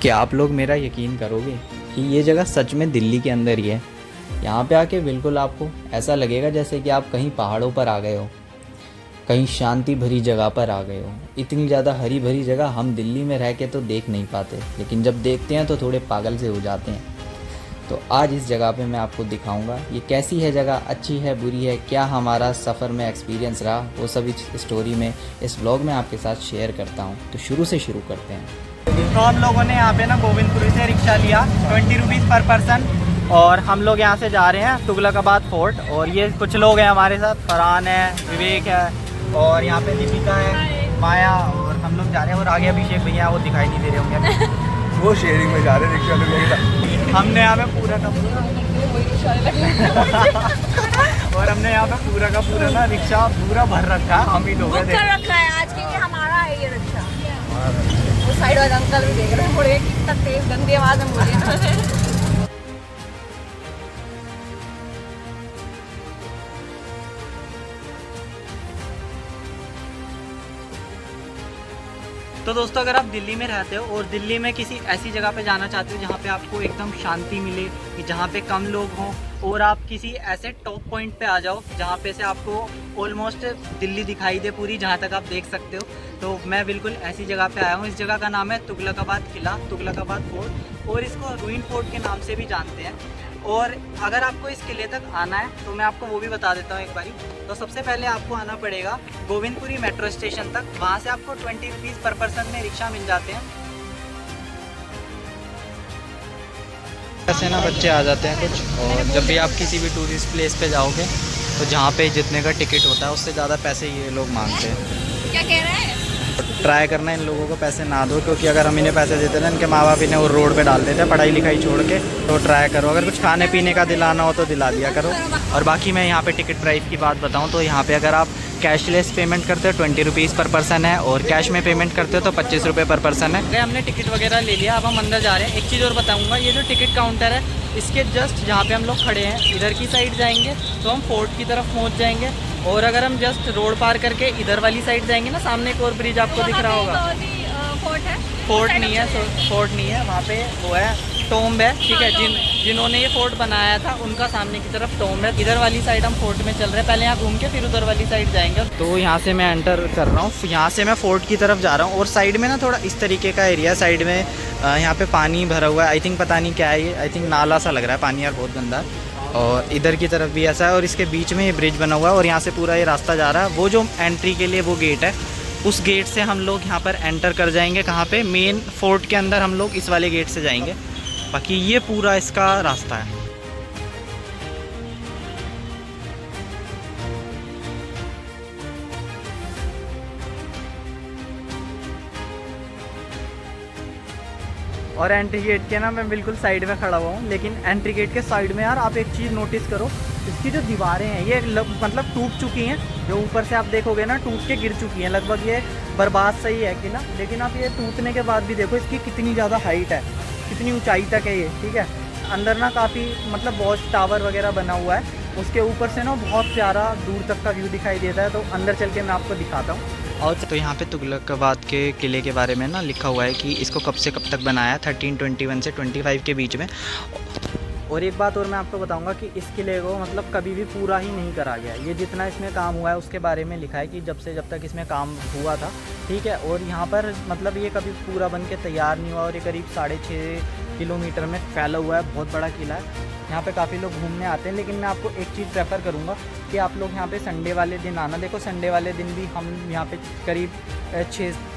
क्या आप लोग मेरा यकीन करोगे कि ये जगह सच में दिल्ली के अंदर ही है। यहाँ पे आके बिल्कुल आपको ऐसा लगेगा जैसे कि आप कहीं पहाड़ों पर आ गए हो, कहीं शांति भरी जगह पर आ गए हो। इतनी ज़्यादा हरी भरी जगह हम दिल्ली में रह के तो देख नहीं पाते, लेकिन जब देखते हैं तो थोड़े पागल से हो जाते हैं। तो आज इस जगह पे मैं आपको दिखाऊंगा ये कैसी है जगह, अच्छी है बुरी है, क्या हमारा सफ़र में एक्सपीरियंस रहा, वो सब इस स्टोरी में इस व्लॉग में आपके साथ शेयर करता हूँ। तो शुरू से शुरू करते हैं। तो हम लोगों ने यहाँ पे ना गोविंदपुरी से रिक्शा लिया 20 रुपीज़ पर पर्सन, और हम लोग यहाँ से जा रहे हैं तुगलकाबाद फोर्ट। और ये कुछ लोग हैं हमारे साथ, फरहान है, विवेक है, और यहाँ पे दीपिका है, माया, और हम लोग जा रहे हैं। और आगे अभिषेक भैया वो दिखाई नहीं दे रहे होंगे वो शेयरिंग में जा रहे हैं रिक्शा में। हमने यहाँ पे पूरा का पूरा और हमने यहाँ पे पूरा का पूरा ना रिक्शा पूरा भर रखा है, हम ही लोग बुक कर रखा है आज, क्योंकि हमारा है ये रिक्शा। वो साइड वाले अंकल भी देख रहे हैं, मुड़े कितना तेज गंदी आवाज में बोले। तो दोस्तों, अगर आप दिल्ली में रहते हो और दिल्ली में किसी ऐसी जगह पे जाना चाहते हो जहाँ पे आपको एकदम शांति मिले, कि जहाँ पे कम लोग हों, और आप किसी ऐसे टॉप पॉइंट पे आ जाओ जहाँ पे से आपको ऑलमोस्ट दिल्ली दिखाई दे पूरी, जहाँ तक आप देख सकते हो, तो मैं बिल्कुल ऐसी जगह पे आया हूँ। इस जगह का नाम है तुगलकाबाद किला, तुगलकाबाद फोर्ट, और इसको रूइन फोर्ट के नाम से भी जानते हैं। और अगर आपको इस किले तक आना है तो मैं आपको वो भी बता देता हूँ एक बारी। तो सबसे पहले आपको आना पड़ेगा गोविंदपुरी मेट्रो स्टेशन तक, वहाँ से आपको 20 रुपीज़ पर पर्सन में रिक्शा मिल जाते हैं। ऐसे ना बच्चे आ जाते हैं कुछ, और जब भी आप किसी भी टूरिस्ट प्लेस पे जाओगे तो जहाँ पे जितने का टिकट होता है उससे ज़्यादा पैसे ये लोग मांगते हैं। क्या कह रहा है? ट्राई करना इन लोगों को पैसे ना दो, क्योंकि अगर हम इन्हें पैसे देते ना, इनके माँ बाप इन्हें वो रोड पे डाल देते हैं पढ़ाई लिखाई छोड़ के। तो ट्राई करो, अगर कुछ खाने पीने का दिलाना हो तो दिला दिया करो। और बाकी मैं यहाँ पे टिकट प्राइस की बात बताऊँ तो यहाँ पे अगर आप कैशलेस पेमेंट करते हो 20 रुपीज़ पर पर्सन है, और कैश में पेमेंट करते हो तो 25 रुपये पर पर्सन है। हमने टिकट वगैरह ले लिया, अब हम अंदर जा रहे हैं। एक चीज़ और बताऊँगा, ये जो टिकट काउंटर है इसके जस्ट जहाँ पे हम लोग खड़े हैं इधर की साइड जाएंगे तो हम फोर्ट की तरफ पहुँच जाएंगे। और अगर हम जस्ट रोड पार करके इधर वाली साइड जाएंगे ना, सामने एक और ब्रिज आपको दिख रहा होगा। फोर्ट है? फोर्ट नहीं है, फोर्ट नहीं है, वहाँ पे वो है टोम्ब है, ठीक है। जिन्होंने ये फोर्ट बनाया था उनका सामने की तरफ टोम्ब है। इधर वाली साइड हम फोर्ट में चल रहे हैं, पहले यहाँ घूम के फिर उधर वाली साइड जाएंगे। तो यहाँ से मैं एंटर कर रहा हूँ, यहाँ से मैं फोर्ट की तरफ जा रहा हूँ। और साइड में ना थोड़ा इस तरीके का एरिया, साइड में यहाँ पे पानी भरा हुआ है। आई थिंक पता नहीं क्या है ये, आई थिंक नाला सा लग रहा है, पानी यार बहुत गंदा है। और इधर की तरफ भी ऐसा है, और इसके बीच में ये ब्रिज बना हुआ है, और यहाँ से पूरा ये रास्ता जा रहा है। वो जो एंट्री के लिए वो गेट है, उस गेट से हम लोग यहाँ पर एंटर कर जाएंगे। कहाँ पे? मेन फोर्ट के अंदर हम लोग इस वाले गेट से जाएंगे। बाकी ये पूरा इसका रास्ता है। और एंट्री गेट के ना मैं बिल्कुल साइड में खड़ा हुआ हूँ, लेकिन एंट्री गेट के साइड में यार आप एक चीज़ नोटिस करो, इसकी जो दीवारें हैं ये मतलब टूट चुकी हैं। जो ऊपर से आप देखोगे ना टूट के गिर चुकी हैं, लगभग ये बर्बाद सही है किला। लेकिन आप ये टूटने के बाद भी देखो इसकी कितनी ज़्यादा हाइट है, कितनी ऊंचाई तक है ये, ठीक है। अंदर ना काफ़ी मतलब वॉच टावर वगैरह बना हुआ है, उसके ऊपर से ना बहुत प्यारा दूर तक का व्यू दिखाई देता है। तो अंदर चल के मैं आपको दिखाता हूँ। और तो यहाँ पे तुगलकाबाद के किले के बारे में ना लिखा हुआ है कि इसको कब से कब तक बनाया, 1321 से 25 के बीच में। और एक बात और मैं आपको बताऊंगा कि इस किले को मतलब कभी भी पूरा ही नहीं करा गया। ये जितना इसमें काम हुआ है उसके बारे में लिखा है कि जब तक इसमें काम हुआ था, ठीक है। और यहाँ पर मतलब ये कभी पूरा बन के तैयार नहीं हुआ, और ये करीब 6.5 किलोमीटर में फैला हुआ है, बहुत बड़ा किला है। यहाँ पे काफ़ी लोग घूमने आते हैं, लेकिन मैं आपको एक चीज़ प्रेफर करूँगा कि आप लोग यहाँ पे संडे वाले दिन आना। देखो संडे वाले दिन भी हम यहाँ पे करीब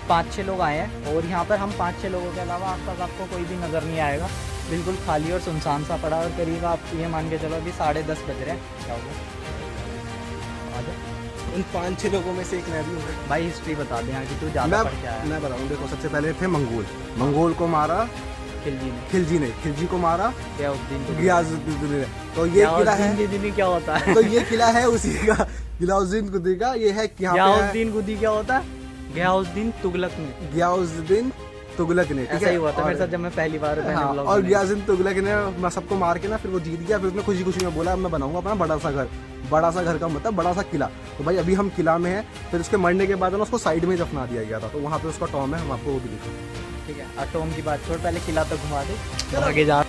5-6 लोग आए हैं, और यहाँ पर हम 5-6 लोगों के अलावा आसपास आपको कोई भी नज़र नहीं आएगा। बिल्कुल खाली और सुनसान सा पड़ा, और करीब आप ये मान के चलो अभी 10:30 बज रहे हैं। क्या होगा उन 5-6 लोगों में से एक मैं भी हूँ। भाई हिस्ट्री बता दें यहाँ की, तू ज़्यादा पढ़ के आया। मैं बताऊँ, देखो सबसे पहले थे मंगोल को मारा खिलजी को मारा गियाजुद्दीन ने। तो ये किला है, क्या होता है? तो ये किला है उसी का, गियाजुद्दीन गुदी का। ये है गियाजुद्दीन गुदी क्या होता है? गियाजुद्दीन तुगलक ने, गियाजुद्दीन तुगलक ने, ठीक ऐसा है, ही हुआ था और- मेरे साथ जब मैं पहली बार मैंने हाँ, vlog और बनाया। गियासुद्दीन तुगलक ने सबको मार के ना फिर वो जीत गया, फिर उसने खुशी खुशी में बोला अब मैं बनाऊंगा अपना बड़ा सा घर। बड़ा सा घर का मतलब बड़ा सा किला। तो भाई अभी हम किला में हैं, फिर उसके मरने के बाद ना उसको साइड में दफना दिया गया था, तो वहाँ पे उसका टॉम है, हम आपको वो भी दिखाएंगे। ठीक है, टॉम की बात छोड़, पहले किला तो घुमा दे, आगे जा।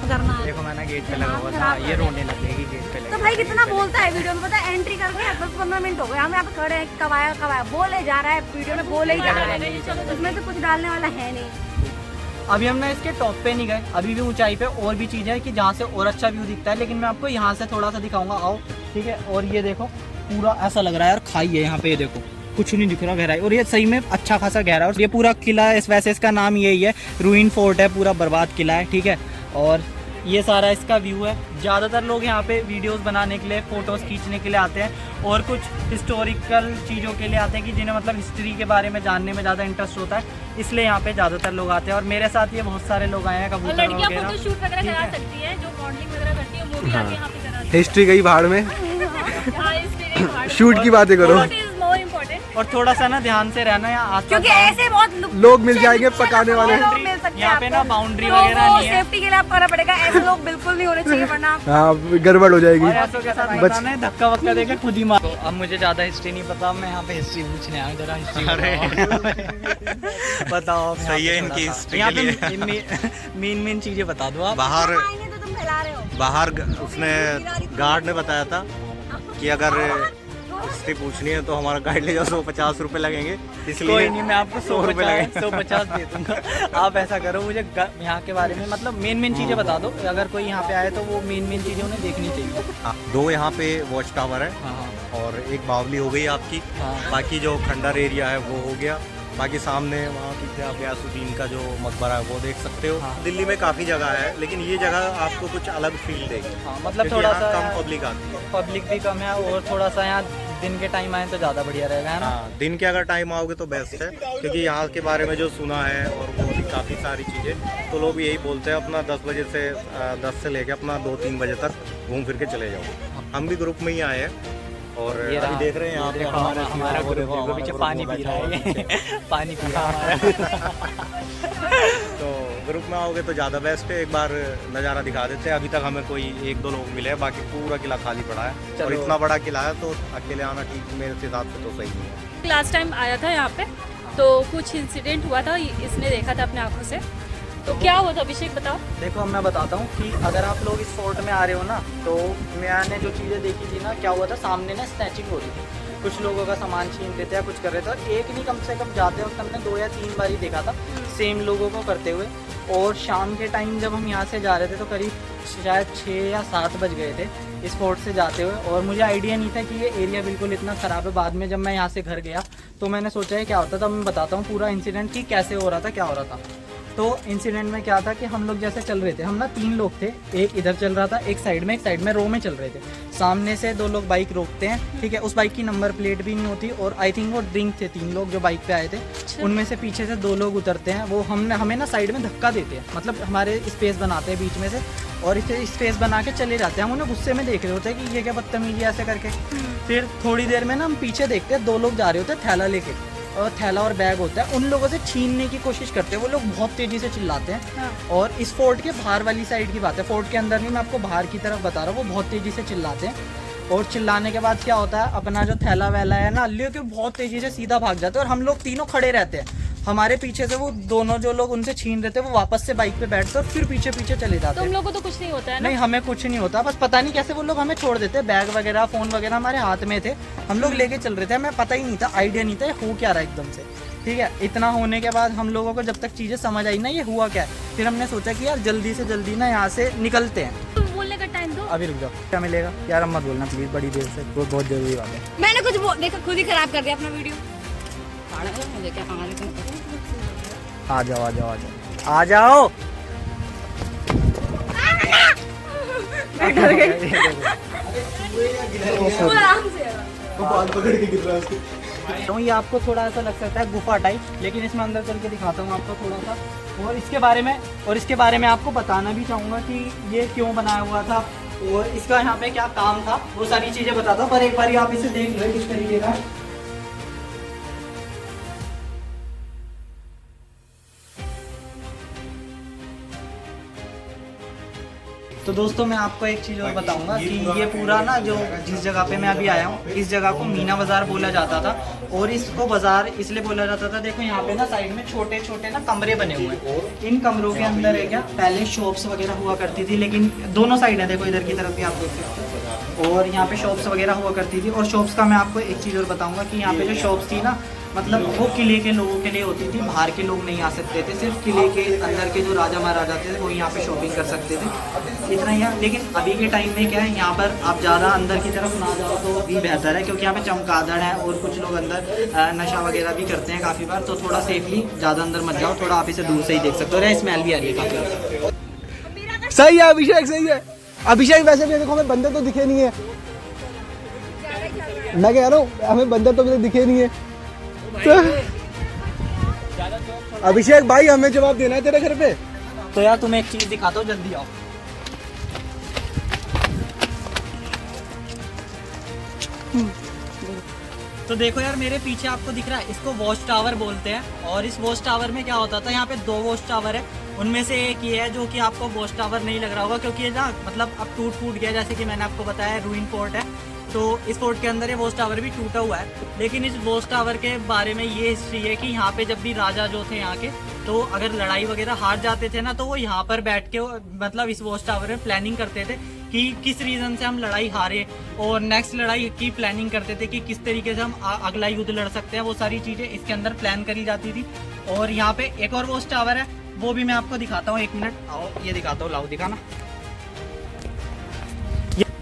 करना है। देखो मैंने गेट पे लगा हुआ था, ये रोने लगेगी गेट पे तो लगे। भाई कितना बोलता है वीडियो में, पता है एंट्री करके 10-15 मिनट हो गए हम यहाँ पे खड़े हैं, कब आया बोले जा रहा है, वीडियो में बोले ही जा रहा है, उसमें तो कुछ डालने वाला है नहीं। अभी हम ना इसके टॉप पे नहीं गए, अभी भी ऊंचाई पे और भी चीज़ें हैं कि जहाँ से और अच्छा व्यू दिखता है, लेकिन मैं आपको यहाँ से थोड़ा सा दिखाऊंगा, आओ। ठीक है, और ये देखो पूरा ऐसा लग रहा है यार खाई है यहाँ पे, ये देखो कुछ नहीं दिख रहा गहराई, और ये सही में अच्छा खासा गहरा है। और ये पूरा किला है, वैसे इसका नाम यही है, रूइन फोर्ट है, पूरा बर्बाद किला है। ठीक है, और ये सारा इसका व्यू है। ज़्यादातर लोग यहाँ पे वीडियोस बनाने के लिए, फ़ोटोज़ खींचने के लिए आते हैं, और कुछ हिस्टोरिकल चीज़ों के लिए आते हैं कि जिन्हें मतलब हिस्ट्री के बारे में जानने में ज़्यादा इंटरेस्ट होता है, इसलिए यहाँ पे ज़्यादातर लोग आते हैं। और मेरे साथ ये बहुत सारे लोग आए हैं, कबूतर लड़कियां वगैरह। फोटो शूट वगैरह करा सकती है, जो मॉडलिंग वगैरह करती है वो भी आके यहाँ पे करा सकती हिस्ट्री गई भाड़ में, है। हाँ, इसलिए एक शूट की बातें करो, What is more important? और थोड़ा सा ना ध्यान से रहना, यहाँ आस क्योंकि ऐसे बहुत लोग मिल जाएंगे पकाने वाले। लोग मिल सकते हैं यहाँ पे ना आपको। बाउंड्री तो वगैरह वो नहीं है। सेफ्टी के लिए आपको करना पड़ेगा, ऐसे लोग बिल्कुल नहीं होने चाहिए, वरना हाँ गड़बड़ हो जाएगी। और ऐसों के साथ बताना है, धक्का वक्का देके खुद ही मारो। अब मुझे ज़्यादा हिस्ट्री नहीं पता, मैं यहाँ पे हिस्ट्री पूछने आया हूँ, जरा हिस्ट्री बताओ। सही है इनकी history यहाँ के पे मेन चीज़ें बता दो आप। बाहर आएंगे तो तुम फैला रहे हो। उसने गार्ड ने बताया था कि अगर हिस्ट्री पूछनी है तो हमारा गाइड ले जाओ, 150 रुपये लगेंगे, इसलिए कोई नहीं, मैं आपको 100 रुपये लगेंगे। 150 दे दूंगा। आप ऐसा करो, मुझे यहाँ के बारे में मतलब मेन चीज़ें बता दो, अगर कोई यहाँ पे आए तो वो मेन चीज़ें उन्हें देखनी चाहिए। हाँ, 2 यहाँ पे वॉच टावर है हाँ और एक बावली हो गई आपकी। हाँ। बाकी जो खंडर एरिया है वो हो गया। बाकी सामने वहाँ पीछे आप गयासुद्दीन का जो मकबरा है वो देख सकते हो। हाँ। दिल्ली में काफ़ी जगह है, लेकिन ये जगह आपको कुछ अलग फील देगी। हाँ, मतलब क्योंकि थोड़ा यहाँ सा कम पब्लिक आती है। पब्लिक भी कम है, और थोड़ा सा यहाँ दिन के टाइम आए तो ज़्यादा बढ़िया रहेगा, है ना। हाँ, दिन के अगर टाइम आओगे तो बेस्ट है, क्योंकि यहाँ के बारे में जो सुना है और वो भी काफ़ी सारी चीज़ें, तो लोग यही बोलते हैं अपना 10 बजे से 10 से लेके अपना 2-3 बजे तक घूम फिर के चले जाओ। हम भी ग्रुप में ही आए हैं और ये अभी रहा, देख रहे हैं यहाँ पे देखो हमारा वो ग्रुप देखो, देखो, हमारा पीछे ग्रुप पानी वो पी बैठा रहा हुआ है। पानी पी रहा है। तो ग्रुप में आओगे तो ज़्यादा बेस्ट है। एक बार नज़ारा दिखा देते हैं। अभी तक हमें कोई 1-2 लोग मिले हैं, बाकी पूरा किला खाली पड़ा है। और चलो। इतना बड़ा किला है तो अकेले आना ठीक मेरे हिसाब से तो सही नहीं है। लास्ट टाइम आया था यहाँ पे, तो कुछ इंसिडेंट हुआ था, इसने देखा था अपने आंखों से। तो क्या हुआ था अभिषेक, बताओ। देखो अब मैं बताता हूँ कि अगर आप लोग इस फोर्ट में आ रहे हो ना, तो मैंने जो चीज़ें देखी थी ना, क्या हुआ था, सामने ना स्नैचिंग हो रही थी, कुछ लोगों का सामान छीन लेते हैं, कुछ कर रहे थे, और एक नहीं कम से कम जाते वक्त हमने 2 या 3 बार ही देखा था सेम लोगों को करते हुए। और शाम के टाइम जब हम यहाँ से जा रहे थे तो करीब शायद 6 या 7 बज गए थे इस फोर्ट से जाते हुए, और मुझे आइडिया नहीं था कि ये एरिया बिल्कुल इतना ख़राब है। बाद में जब मैं यहाँ से घर गया तो मैंने सोचा है क्या होता था, मैं बताता हूँ पूरा इंसिडेंट कि कैसे हो रहा था, क्या हो रहा था। तो इंसिडेंट में क्या था कि हम लोग जैसे चल रहे थे, हम ना 3 लोग थे, एक इधर चल रहा था, एक साइड में रो में चल रहे थे। सामने से 2 लोग बाइक रोकते हैं, ठीक है, उस बाइक की नंबर प्लेट भी नहीं होती, और आई थिंक वो ड्रिंक थे 3 लोग जो बाइक पे आए थे। उनमें से पीछे से 2 लोग उतरते हैं, वो हमें ना साइड में धक्का देते हैं, मतलब हमारे स्पेस बनाते हैं बीच में से, और इसे स्पेस बना के चले जाते हैं। हम उन्हें गुस्से में देख रहे होते हैं कि ये क्या बदतमीजी ऐसे करके। फिर थोड़ी देर में ना हम पीछे देखते हैं, 2 लोग जा रहे होते हैं थैला लेके, और थैला और बैग होता है, उन लोगों से छीनने की कोशिश करते हैं। वो लोग बहुत तेज़ी से चिल्लाते हैं। हाँ। और इस फोर्ट के बाहर वाली साइड की बात है, फोर्ट के अंदर नहीं, मैं आपको बाहर की तरफ बता रहा हूँ। वो बहुत तेज़ी से चिल्लाते हैं, और चिल्लाने के बाद क्या होता है, अपना जो थैला वैला है ना लेके बहुत तेज़ी से सीधा भाग जाते हैं, और हम लोग तीनों खड़े रहते हैं। हमारे पीछे से वो दोनों जो लोग उनसे छीन रहे थे, वो वापस से बाइक पे बैठते और फिर पीछे पीछे चले जाते तुम हैं। लोगों को तो कुछ नहीं होता है ना। नहीं, हमें कुछ नहीं होता, बस पता नहीं कैसे वो लोग हमें छोड़ देते। बैग वगैरह, फ़ोन वगैरह हमारे हाथ में थे, हम लोग लेके चल रहे थे, हमें पता ही नहीं था, आइडिया नहीं था ये हो क्या रहा है एकदम से। ठीक है, इतना होने के बाद हम लोगों को जब तक चीज़ें समझ आई ना ये हुआ क्या है, फिर हमने सोचा कि यार जल्दी से जल्दी ना यहाँ से निकलते हैं। तुम बोलने का टाइम दो। अभी रुक जाओ, क्या मिलेगा यार, अब मत बोलना प्लीज़ बड़ी देर से, वो बहुत ज़रूरी बात है। मैंने कुछ देखा, खुद ही खराब कर दिया अपना वीडियो। मुझे क्या कहानी तुम आ जाओ आ जाओ आ जाओ आ जाओ। डर गई। आराम से वो बाल पकड़ के गिर रहा है उसके। तो ये आपको थोड़ा ऐसा लग सकता है गुफा टाइप, लेकिन इसमें अंदर चल के दिखाता हूँ आपको थोड़ा सा, और इसके बारे में आपको बताना भी चाहूँगा कि ये क्यों बनाया हुआ था और इसका यहाँ पे क्या काम था, वो सारी चीज़ें बताता हूँ। पर एक बार आप इसे देख लो किस तरीके का। तो दोस्तों मैं आपको एक चीज़ और बताऊंगा कि ये पूरा ना जो जिस जगह पे मैं अभी आया हूँ, इस जगह को मीना बाज़ार बोला जाता था। और इसको बाज़ार इसलिए बोला जाता था, देखो यहाँ पे ना साइड में छोटे छोटे ना कमरे बने हुए हैं। इन कमरों के अंदर है क्या, पहले शॉप्स वगैरह हुआ करती थी, लेकिन दोनों साइड है, देखो इधर की तरफ भी आप देख सकते हो। और यहाँ पे शॉप्स वगैरह हुआ करती थी। और शॉप्स का मैं आपको एक चीज़ और बताऊँगा कि यहाँ पे जो शॉप्स थी ना, मतलब वो किले के लोगों के लिए होती थी, बाहर के लोग नहीं आ सकते थे। सिर्फ किले के अंदर के जो राजा महाराजा थे वो यहाँ पे शॉपिंग कर सकते थे, इतना ही है। लेकिन अभी के टाइम में क्या है, यहाँ पर आप ज़्यादा अंदर की तरफ ना जाओ तो भी बेहतर है, क्योंकि यहाँ पे चमगादड़ है और कुछ लोग अंदर नशा वगैरह भी करते हैं काफ़ी बार। तो थोड़ा सेफली ज़्यादा अंदर मत जाओ, थोड़ा आप इसे दूर से ही देख सकते हो। और स्मेल भी आ रही है काफ़ी। सही है अभिषेक, सही है अभिषेक। वैसे भी देखो हमें बंदर तो दिखे नहीं है, मैं कह रहा हूँ हमें बंदर तो दिखे नहीं है। तो अभिषेक भाई हमें जवाब देना है तेरे घर पे। तो यार तुम्हें एक चीज़ दिखाता हूँ, जल्दी आओ। तो देखो यार मेरे पीछे आपको दिख रहा है, इसको वॉच टावर बोलते हैं। और इस वॉच टावर में क्या होता था, यहाँ पे 2 वॉच टावर है, उनमें से एक ये है जो कि आपको वॉच टावर नहीं लग रहा होगा, क्योंकि ये ना मतलब अब टूट फूट गया, जैसे कि मैंने आपको बताया रूइन फोर्ट है। तो इस फोर्ट के अंदर ये वॉच टावर भी टूटा हुआ है। लेकिन इस वॉच टावर के बारे में ये हिस्ट्री है कि यहाँ पे जब भी राजा जो थे यहाँ के, तो अगर लड़ाई वगैरह हार जाते थे ना, तो वो यहाँ पर बैठ के मतलब इस वॉच टावर में प्लानिंग करते थे कि किस रीज़न से हम लड़ाई हारे, और नेक्स्ट लड़ाई की प्लानिंग करते थे कि किस तरीके से हम अगला युद्ध लड़ सकते हैं। वो सारी चीज़ें इसके अंदर प्लान करी जाती थी। और यहाँ पे एक और वॉच टावर है, वो भी मैं आपको दिखाता हूँ, 1 मिनट आओ, ये दिखाता हूँ, लाओ दिखाना।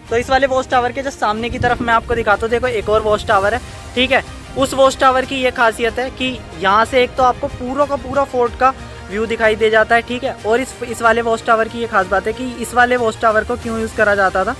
तो इस वाले वॉच टावर के जस्ट सामने की तरफ मैं आपको दिखाता हूँ, देखो एक और वॉच टावर है, ठीक है। उस वॉच टावर की ये खासियत है कि यहाँ से एक तो आपको पूरा का पूरा फोर्ट का व्यू दिखाई दे जाता है, ठीक है। और इस वाले वॉच टावर की ये खास बात है कि इस वाले वॉच टावर को क्यों यूज़ करा जाता था,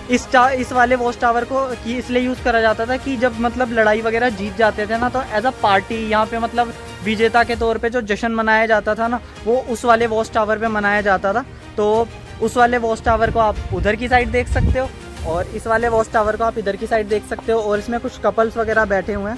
इस वाले वॉच टावर को इसलिए यूज़ करा जाता था कि जब मतलब लड़ाई वगैरह जीत जाते थे ना, तो एज अ पार्टी यहाँ पे मतलब विजेता के तौर पे जो जश्न मनाया जाता था ना, वो उस वाले वॉच टावर पे मनाया जाता था। तो उस वाले वॉच टावर को आप उधर की साइड देख सकते हो, और इस वाले वॉच टावर को आप इधर की साइड देख सकते हो। और इसमें कुछ कपल्स वगैरह बैठे हुए हैं।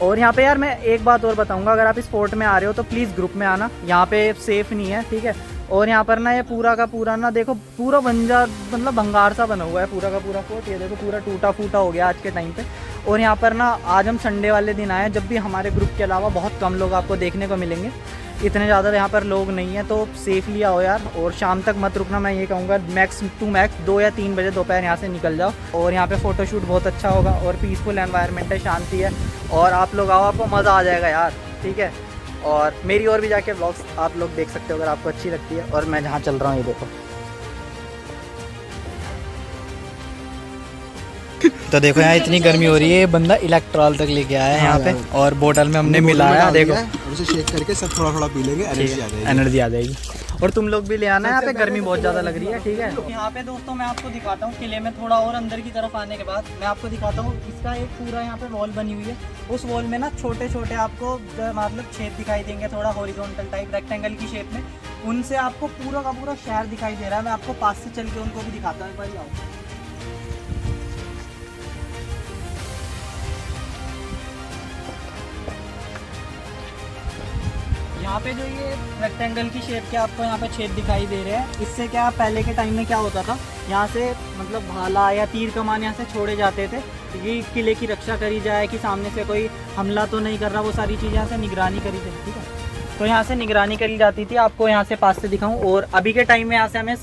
और यहाँ पे यार मैं एक बात और बताऊँगा, अगर आप इस फोर्ट में आ रहे हो तो प्लीज़ ग्रुप में आना, यहाँ पे सेफ़ नहीं है, ठीक है। और यहाँ पर ना ये पूरा का पूरा ना देखो पूरा बंजार मतलब भंगार सा बना हुआ है पूरा का पूरा फोर्ट, ये देखो पूरा टूटा फूटा हो गया आज के टाइम पे। और यहाँ पर ना आज हम संडे वाले दिन आए, जब भी हमारे ग्रुप के अलावा बहुत कम लोग आपको देखने को मिलेंगे, इतने ज़्यादा यहाँ पर लोग नहीं है। तो सेफली आओ यार, और शाम तक मत रुकना, मैं ये कहूँगा मैक्स टू मैक्स 2 या 3 बजे दोपहर यहाँ से निकल जाओ। और यहाँ पे फ़ोटोशूट बहुत अच्छा होगा, और पीसफुल एनवायरनमेंट है, शांति है, और आप लोग आओ, आपको मज़ा आ जाएगा यार, ठीक है। और मेरी और भी जाके व्लॉग्स आप लोग देख सकते हो अगर आपको अच्छी लगती है। और मैं जहाँ चल रहा हूँ ये देखो, तो देखो यहाँ इतनी गर्मी हो रही है, ये बंदा इलेक्ट्रॉल तक लेके आया है यहाँ पे, और बोतल में हमने मिलाया, देखो और उसे शेक करके सब थोड़ा थोड़ा पी लेंगे, एनर्जी आ जाएगी। और तुम लोग भी ले आना, यहाँ पे गर्मी बहुत ज़्यादा लग रही है, ठीक है। यहाँ पे दोस्तों मैं आपको दिखाता हूँ किले में थोड़ा और अंदर की तरफ आने के बाद मैं आपको दिखाता हूँ, इसका एक पूरा यहाँ पे वॉल बनी हुई है। उस वॉल में ना छोटे छोटे आपको मतलब छेद दिखाई देंगे, थोड़ा हॉरिजॉन्टल टाइप रेक्टेंगल की शेप में, उनसे आपको पूरा का पूरा शहर दिखाई दे रहा है। मैं आपको पास से चल के उनको भी दिखाता हूँ, भाई आओ। यहाँ पे जो ये रेक्टेंगल की शेप के आपको यहाँ पे छेद दिखाई दे रहे हैं, इससे क्या पहले के टाइम में क्या होता था, यहाँ से मतलब भाला या तीर कमान यहाँ से छोड़े जाते थे कि किले की रक्षा करी जाए, कि सामने से कोई हमला तो नहीं कर रहा, वो सारी चीज़ें यहाँ से निगरानी करी जाती, ठीक है। तो यहाँ से निगरानी करी जाती थी, आपको यहाँ से पास से दिखाऊं। और अभी के टाइम में यहाँ से हमें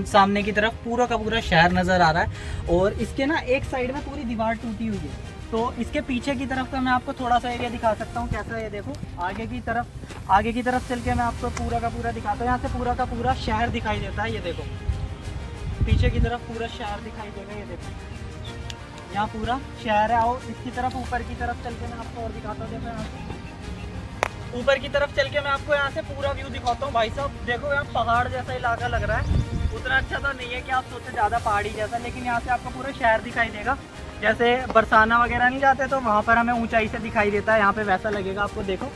सामने की तरफ पूरा का पूरा शहर नज़र आ रहा है, और इसके ना एक साइड में पूरी दीवार टूटी हुई है। तो इसके पीछे की तरफ का मैं आपको थोड़ा सा एरिया दिखा सकता हूँ, कैसा है देखो। आगे की तरफ चल के मैं आपको पूरा का पूरा दिखाता हूँ। यहाँ से पूरा का पूरा शहर दिखाई देता है, ये देखो पीछे की तरफ पूरा शहर दिखाई देगा, ये देखो यहाँ पूरा शहर है। आओ इसकी तरफ ऊपर की तरफ चल के मैं आपको और दिखाता हूँ, देखो यहाँ से ऊपर की तरफ चल के मैं आपको यहाँ से पूरा व्यू दिखाता हूँ। भाई साहब देखो यहाँ पहाड़ जैसा इलाका लग रहा है, उतना अच्छा तो नहीं है कि आप सोचते ज़्यादा पहाड़ी जैसा, लेकिन यहाँ से आपको पूरा शहर दिखाई देगा। जैसे बरसाना वगैरह नहीं जाते तो वहाँ पर हमें ऊंचाई से दिखाई देता है, यहाँ पे वैसा लगेगा आपको। देखो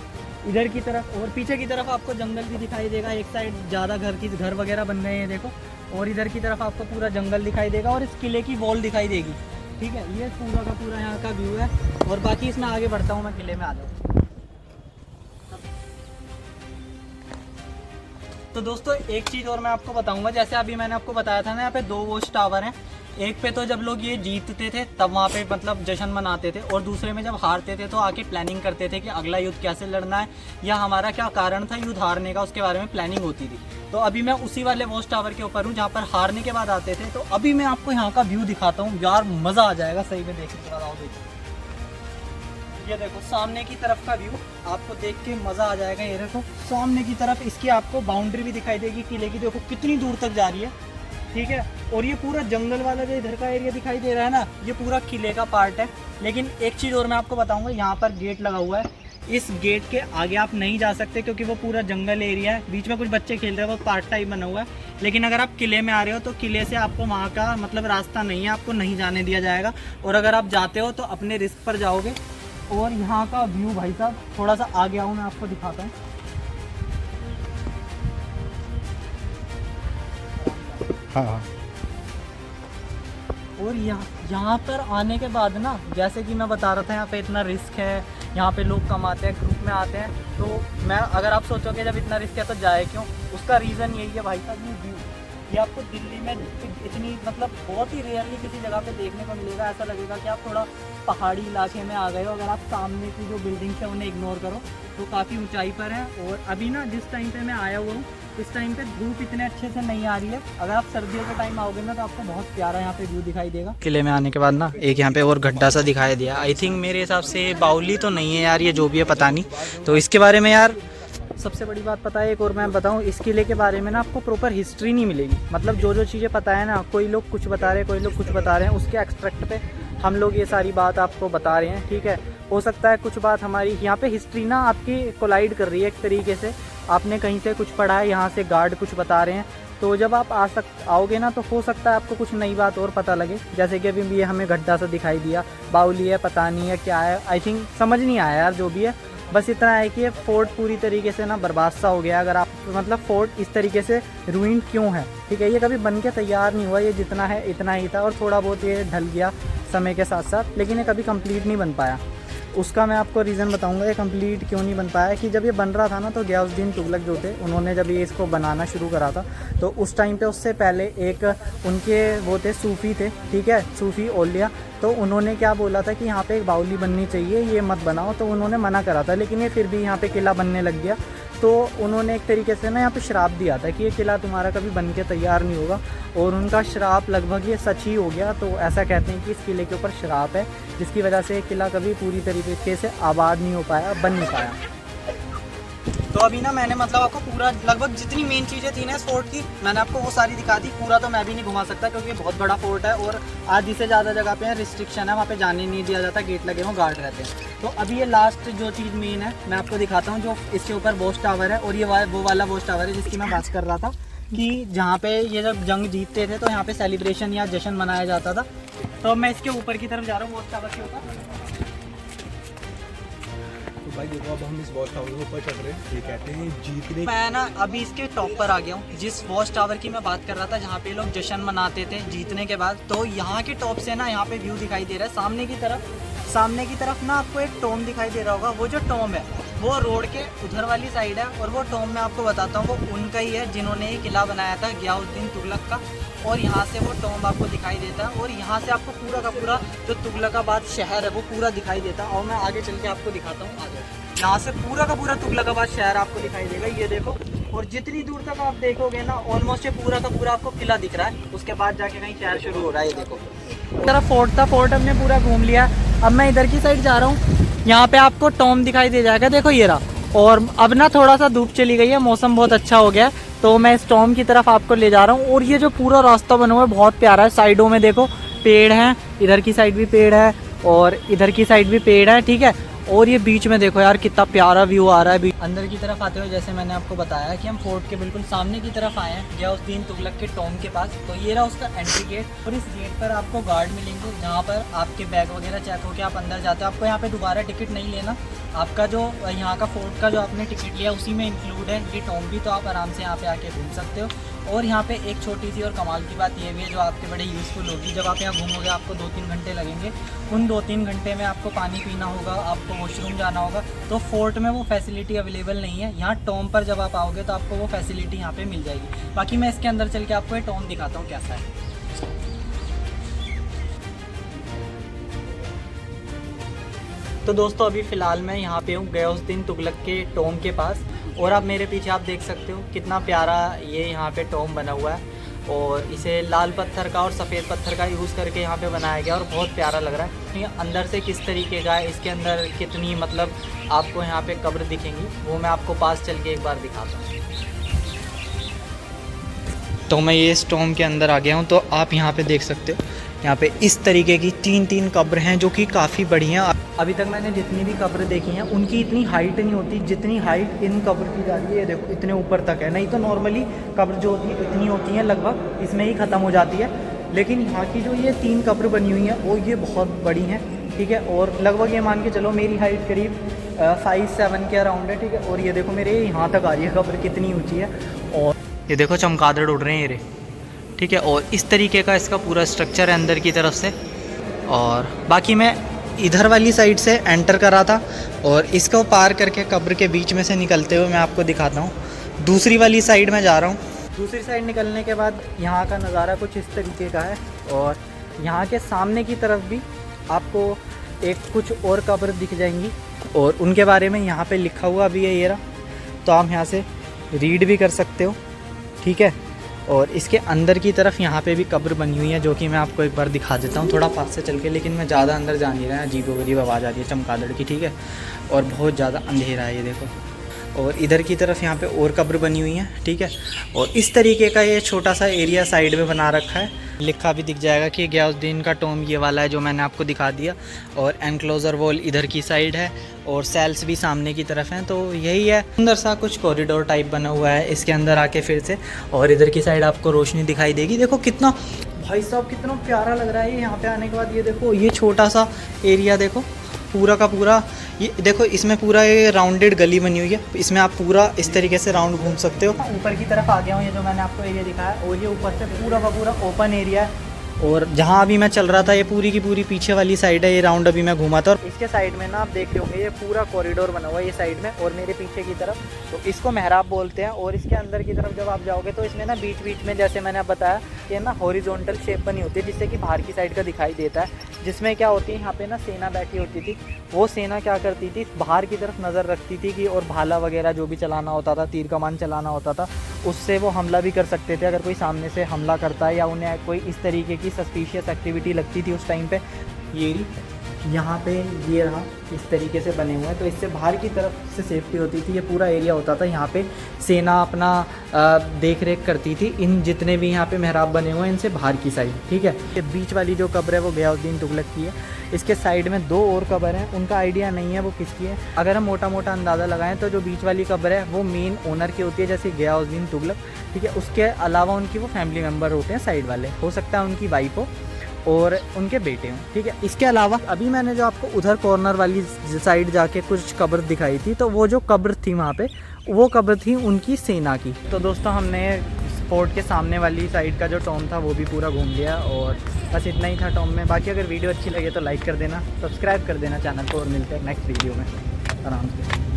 इधर की तरफ और पीछे की तरफ आपको जंगल भी दिखाई देगा, एक साइड ज़्यादा घर वगैरह बन गए हैं देखो, और इधर की तरफ आपको पूरा जंगल दिखाई देगा, और इस किले की वॉल दिखाई देगी, ठीक है। ये पूरा का पूरा यहाँ का व्यू है। और बाकी इसमें आगे बढ़ता हूँ मैं, किले में आ जाऊँ। तो दोस्तों एक चीज़ और मैं आपको बताऊंगा, जैसे अभी मैंने आपको बताया था ना, यहाँ पे 2 वॉच टावर हैं। एक पे तो जब लोग ये जीतते थे तब वहाँ पे मतलब जश्न मनाते थे, और दूसरे में जब हारते थे तो आके प्लानिंग करते थे कि अगला युद्ध कैसे लड़ना है या हमारा क्या कारण था युद्ध हारने का, उसके बारे में प्लानिंग होती थी। तो अभी मैं उसी वाले वॉच टावर के ऊपर हूँ जहाँ पर हारने के बाद आते थे। तो अभी मैं आपको यहाँ का व्यू दिखाता हूँ यार, मज़ा आ जाएगा सही में देखने के बाद। आओ देखो, ये देखो सामने की तरफ का व्यू, आपको देख के मज़ा आ जाएगा। ये देखो सामने की तरफ इसकी आपको बाउंड्री भी दिखाई देगी किले की, देखो कितनी दूर तक जा रही है, ठीक है। और ये पूरा जंगल वाला जो इधर का एरिया दिखाई दे रहा है ना, ये पूरा किले का पार्ट है। लेकिन एक चीज़ और मैं आपको बताऊंगा, यहाँ पर गेट लगा हुआ है, इस गेट के आगे आप नहीं जा सकते क्योंकि वो पूरा जंगल एरिया है। बीच में कुछ बच्चे खेल रहे हैं, वो पार्क टाइप बना हुआ है। लेकिन अगर आप किले में आ रहे हो तो किले से आपको वहाँ का मतलब रास्ता नहीं है, आपको नहीं जाने दिया जाएगा। और अगर आप जाते हो तो अपने रिस्क पर जाओगे। और यहाँ का व्यू भाई साहब, थोड़ा सा आगे आओ मैं आपको दिखाता हूँ। हाँ। और यहाँ पर आने के बाद ना, जैसे कि मैं बता रहा था, यहाँ पे इतना रिस्क है, यहाँ पे लोग कम आते हैं, ग्रुप में आते हैं। तो मैं, अगर आप सोचोगे जब इतना रिस्क है तो जाए क्यों, उसका रीज़न यही है भाई साहब, ये व्यू। ये आपको दिल्ली में इतनी मतलब बहुत ही रेयरली किसी जगह पे देखने को मिलेगा। ऐसा लगेगा कि आप थोड़ा पहाड़ी इलाके में आ गए हो। अगर आप सामने की जो बिल्डिंग्स है उन्हें इग्नोर करो तो काफ़ी ऊंचाई पर है। और अभी ना जिस टाइम पे मैं आया हुआ हूँ, इस टाइम पे धूप इतने अच्छे से नहीं आ रही है। अगर आप सर्दियों के टाइम आओगे ना तो आपको बहुत प्यारा यहाँ पे व्यू दिखाई देगा। किले में आने के बाद ना एक यहाँ पे और गड्ढा सा दिखाई दिया। आई थिंक मेरे हिसाब से बाउली तो नहीं है यार, ये जो भी है पता नहीं। तो इसके बारे में यार सबसे बड़ी बात पता है एक और मैं बताऊं, इस किले के बारे में ना आपको प्रॉपर हिस्ट्री नहीं मिलेगी। मतलब जो चीज़ें पता है ना, कोई लोग कुछ बता रहे हैं, कोई लोग कुछ बता रहे हैं, उसके एक्सट्रैक्ट पे हम लोग ये सारी बात आपको बता रहे हैं, ठीक है। हो सकता है कुछ बात हमारी यहाँ पे हिस्ट्री ना आपकी कोलाइड कर रही है एक तरीके से। आपने कहीं से कुछ पढ़ा है, यहाँ से गार्ड कुछ बता रहे हैं, तो जब आप आओगे ना तो हो सकता है आपको कुछ नई बात और पता लगे। जैसे कि अभी ये हमें गड्ढा सा दिखाई दिया, बाउली है, पता नहीं है क्या है, आई थिंक समझ नहीं आया यार जो भी है। बस इतना है कि ये फोर्ट पूरी तरीके से ना बर्बाद सा हो गया। अगर आप मतलब फोर्ट इस तरीके से रूइंड क्यों है, ठीक है, ये कभी बन के तैयार नहीं हुआ, ये जितना है इतना ही था। और थोड़ा बहुत ये ढल गया समय के साथ साथ, लेकिन ये कभी कंप्लीट नहीं बन पाया। उसका मैं आपको रीज़न बताऊंगा ये कंप्लीट क्यों नहीं बन पाया। कि जब ये बन रहा था ना तो गियासुद्दीन तुगलक जो थे, उन्होंने जब ये इसको बनाना शुरू करा था तो उस टाइम पे उससे पहले एक उनके वो थे सूफ़ी थे, ठीक है, सूफ़ी औलिया। तो उन्होंने क्या बोला था कि यहाँ पे एक बाउली बननी चाहिए, ये मत बनाओ। तो उन्होंने मना करा था, लेकिन ये फिर भी यहाँ पे किला बनने लग गया। तो उन्होंने एक तरीके से ना यहाँ पे श्राप दिया था कि ये किला तुम्हारा कभी बन के तैयार नहीं होगा। और उनका श्राप लगभग ये सच ही हो गया। तो ऐसा कहते हैं कि इस किले के ऊपर श्राप है, जिसकी वजह से ये किला कभी पूरी तरीके से आबाद नहीं हो पाया, बन नहीं पाया। तो अभी ना मैंने मतलब आपको पूरा लगभग जितनी मेन चीज़ें थी ना इस फोर्ट की, मैंने आपको वो सारी दिखा दी। पूरा तो मैं भी नहीं घुमा सकता क्योंकि बहुत बड़ा फोर्ट है और आधी से ज़्यादा जगह पे रिस्ट्रिक्शन है, वहाँ पे जाने नहीं दिया जाता, गेट लगे हों, गार्ड रहते हैं। तो अभी ये लास्ट जो चीज़ मेन है मैं आपको दिखाता हूँ, जो इसके ऊपर वॉच टावर है। और ये वो वाला वॉच टावर है जिसकी मैं बात कर रहा था कि जहाँ पे ये जब जंग जीतते थे तो यहाँ पे सेलिब्रेशन या जश्न मनाया जाता था। तो मैं इसके ऊपर की तरफ जा रहा हूँ, वॉच टावर के ऊपर। भाई देखो अब हम इस वॉच टावर के ऊपर चढ़ रहे हैं, ये कहते हैं जीतने। मैं ना अभी इसके टॉप पर आ गया हूँ, जिस वॉच टावर की मैं बात कर रहा था जहाँ पे लोग जश्न मनाते थे जीतने के बाद। तो यहाँ के टॉप से ना यहाँ पे व्यू दिखाई दे रहा है सामने की तरफ ना आपको एक टॉम दिखाई दे रहा होगा। वो जो टॉम है वो रोड के उधर वाली साइड है। और वो टॉम मैं आपको बताता हूँ वो उनका ही है जिन्होंने ये किला बनाया था, गियासुद्दीन तुगलक का। और यहाँ से वो टॉम आपको दिखाई देता है और यहाँ से आपको पूरा का पूरा जो तुगलकाबाद शहर है वो पूरा दिखाई देता है। और मैं आगे चल के आपको दिखाता हूँ, आगे यहाँ से पूरा का पूरा तुगलकाबाद शहर आपको दिखाई देगा, ये देखो। और जितनी दूर तक आप देखोगे ना ऑलमोस्ट ये पूरा का पूरा आपको किला दिख रहा है। उसके बाद जाके कहीं शहर शुरू हो रहा है, ये देखो। तरफ फोर्ट था, फोर्ट हमने पूरा घूम लिया। अब मैं इधर की साइड जा रहा हूँ, यहाँ पे आपको टॉम दिखाई दे जाएगा, देखो ये रहा। और अब ना थोड़ा सा धूप चली गई है, मौसम बहुत अच्छा हो गया है, तो मैं इस टॉम की तरफ आपको ले जा रहा हूँ। और ये जो पूरा रास्ता बना हुआ है बहुत प्यारा है। साइडों में देखो पेड़ हैं, इधर की साइड भी पेड़ है और इधर की साइड भी पेड़ है, ठीक है। और ये बीच में देखो यार कितना प्यारा व्यू आ रहा है। अंदर की तरफ आते हुए जैसे मैंने आपको बताया कि हम फोर्ट के बिल्कुल सामने की तरफ आए हैं, गियासुद्दीन तुगलक के टॉम के पास। तो ये रहा उसका एंट्री गेट। और इस गेट पर आपको गार्ड मिलेंगे जहाँ पर आपके बैग वगैरह चेक होकर आप अंदर जाते हो। आपको यहाँ पे दोबारा टिकट नहीं लेना, आपका जो यहाँ का फोर्ट का जो आपने टिकट लिया उसी में इंक्लूड है ये टॉम भी। तो आप आराम से यहाँ पे आके घूम सकते हो। और यहाँ पे एक छोटी सी और कमाल की बात ये भी है जो आपके बड़े यूज़फुल होगी। जब आप यहाँ घूमोगे आपको 2-3 घंटे लगेंगे, उन 2-3 घंटे में आपको पानी पीना होगा, आपको वॉशरूम जाना होगा, तो फोर्ट में वो फैसिलिटी अवेलेबल नहीं है। यहाँ टॉम पर जब आप आओगे तो आपको वो फैसिलिटी यहाँ पे मिल जाएगी। बाकी मैं इसके अंदर चल के आपको ये टॉम दिखाता हूँ कैसा है। तो दोस्तों अभी फ़िलहाल मैं यहाँ पे हूँ गयासुद्दीन तुगलक के टॉम के पास, और आप मेरे पीछे आप देख सकते हो कितना प्यारा ये यहाँ पे टॉम बना हुआ है, और इसे लाल पत्थर का और सफ़ेद पत्थर का यूज़ करके यहाँ पे बनाया गया और बहुत प्यारा लग रहा है। ये अंदर से किस तरीके का है, इसके अंदर कितनी मतलब आपको यहाँ पे कब्र दिखेंगी, वो मैं आपको पास चल के एक बार दिखाता हूँ। तो मैं ये इस टॉम के अंदर आ गया हूँ, तो आप यहाँ पे देख सकते हो यहाँ पे इस तरीके की तीन कब्र हैं जो कि काफ़ी बड़ी हैं। अभी तक मैंने जितनी भी कब्र देखी हैं उनकी इतनी हाइट नहीं होती जितनी हाइट इन कब्र की जा रही है। देखो इतने ऊपर तक है, नहीं तो नॉर्मली कब्र जो होती है इतनी होती हैं, लगभग इसमें ही ख़त्म हो जाती है। लेकिन यहाँ की जो ये 3 कब्र बनी हुई हैं वो ये बहुत बड़ी हैं, ठीक है। और लगभग ये मान के चलो मेरी हाइट करीब 5-7 के अराउंड है, ठीक है। और ये देखो मेरे यहाँ तक आ रही है कब्र, कितनी ऊँची है। और ये देखो चमगादड़ उड़ रहे हैं ये, ठीक है। और इस तरीके का इसका पूरा स्ट्रक्चर है अंदर की तरफ से। और बाकी मैं इधर वाली साइड से एंटर करा था, और इसको पार करके कब्र के बीच में से निकलते हुए मैं आपको दिखाता हूँ। दूसरी वाली साइड में जा रहा हूँ। दूसरी साइड निकलने के बाद यहाँ का नज़ारा कुछ इस तरीके का है, और यहाँ के सामने की तरफ भी आपको एक कुछ और कब्र दिख जाएंगी, और उनके बारे में यहाँ पे लिखा हुआ भी है ये रहा, तो आप यहाँ से रीड भी कर सकते हो, ठीक है। और इसके अंदर की तरफ यहाँ पे भी कब्र बनी हुई है, जो कि मैं आपको एक बार दिखा देता हूँ थोड़ा पास से चल के, लेकिन मैं ज़्यादा अंदर जा नहीं रहा है, अजीब आवाज़ आ रही है चमगादड़ की, ठीक है। और बहुत ज़्यादा अंधेरा है ये देखो। और इधर की तरफ यहाँ पे और कब्र बनी हुई है, ठीक है। और इस तरीके का ये छोटा सा एरिया साइड में बना रखा है। लिखा भी दिख जाएगा कि गयासुद्दीन का टॉम ये वाला है जो मैंने आपको दिखा दिया, और एनक्लोजर वॉल इधर की साइड है, और सेल्स भी सामने की तरफ हैं। तो यही है, अंदर सा कुछ कॉरिडोर टाइप बना हुआ है इसके अंदर आके फिर से, और इधर की साइड आपको रोशनी दिखाई देगी। देखो कितना, भाई साहब कितना प्यारा लग रहा है ये यहाँ पे आने के बाद। ये देखो ये छोटा सा एरिया देखो, पूरा का पूरा ये देखो, इसमें पूरा ये राउंडेड गली बनी हुई है, इसमें आप पूरा इस तरीके से राउंड घूम सकते हो। ऊपर की तरफ आ गया हूँ, ये जो मैंने आपको एरिया दिखाया, और ये ऊपर से पूरा का पूरा ओपन एरिया है। और जहाँ अभी मैं चल रहा था ये पूरी की पूरी पीछे वाली साइड है, ये राउंड अभी मैं घूमा था। और इसके साइड में ना आप देख रहे होंगे ये पूरा कॉरिडोर बना हुआ है ये साइड में, और मेरे पीछे की तरफ, तो इसको मेहराब बोलते हैं। और इसके अंदर की तरफ जब आप जाओगे तो इसमें ना बीच बीच में, जैसे मैंने आप बताया, ये ना हॉरिजॉन्टल शेप बनी होती है, जिससे कि बाहर की साइड का दिखाई देता है। जिसमें क्या होती है, यहाँ पे ना सेना बैठी होती थी, वो सेना क्या करती थी, बाहर की तरफ नज़र रखती थी कि, और भाला वगैरह जो भी चलाना होता था, तीर कमान चलाना होता था, उससे वो हमला भी कर सकते थे अगर कोई सामने से हमला करता है, या उन्हें कोई इस तरीके की सस्पिशियस एक्टिविटी लगती थी उस टाइम पे। ये यहाँ पे ये रहा इस तरीके से बने हुए हैं, तो इससे बाहर की तरफ से सेफ्टी होती थी। ये पूरा एरिया होता था, यहाँ पे सेना अपना देख रेख करती थी इन जितने भी यहाँ पे मेहराब बने हुए हैं इनसे बाहर की साइड, ठीक है। ये बीच वाली जो कब्र है वो गयासुद्दीन तुगलक की है। इसके साइड में 2 और कब्र हैं, उनका आइडिया नहीं है वो किसकी है। अगर हम मोटा मोटा अंदाज़ा लगाएं तो जो बीच वाली कब्र है वो मेन ओनर की होती है, जैसे गयासुद्दीन तुगलक, ठीक है। उसके अलावा उनकी वो फैमिली मेम्बर होते हैं साइड वाले, हो सकता है उनकी वाइफ हो और उनके बेटे हों, ठीक है। इसके अलावा अभी मैंने जो आपको उधर कॉर्नर वाली साइड जाके कुछ कब्र दिखाई थी, तो वो जो कब्र थी वहाँ पे, वो कब्र थी उनकी सेना की। तो दोस्तों हमने फोर्ट के सामने वाली साइड का जो टॉम था वो भी पूरा घूम लिया, और बस इतना ही था टॉम में। बाकी अगर वीडियो अच्छी लगे तो लाइक कर देना, सब्सक्राइब कर देना चैनल को, और मिलते हैं नेक्स्ट वीडियो में आराम से।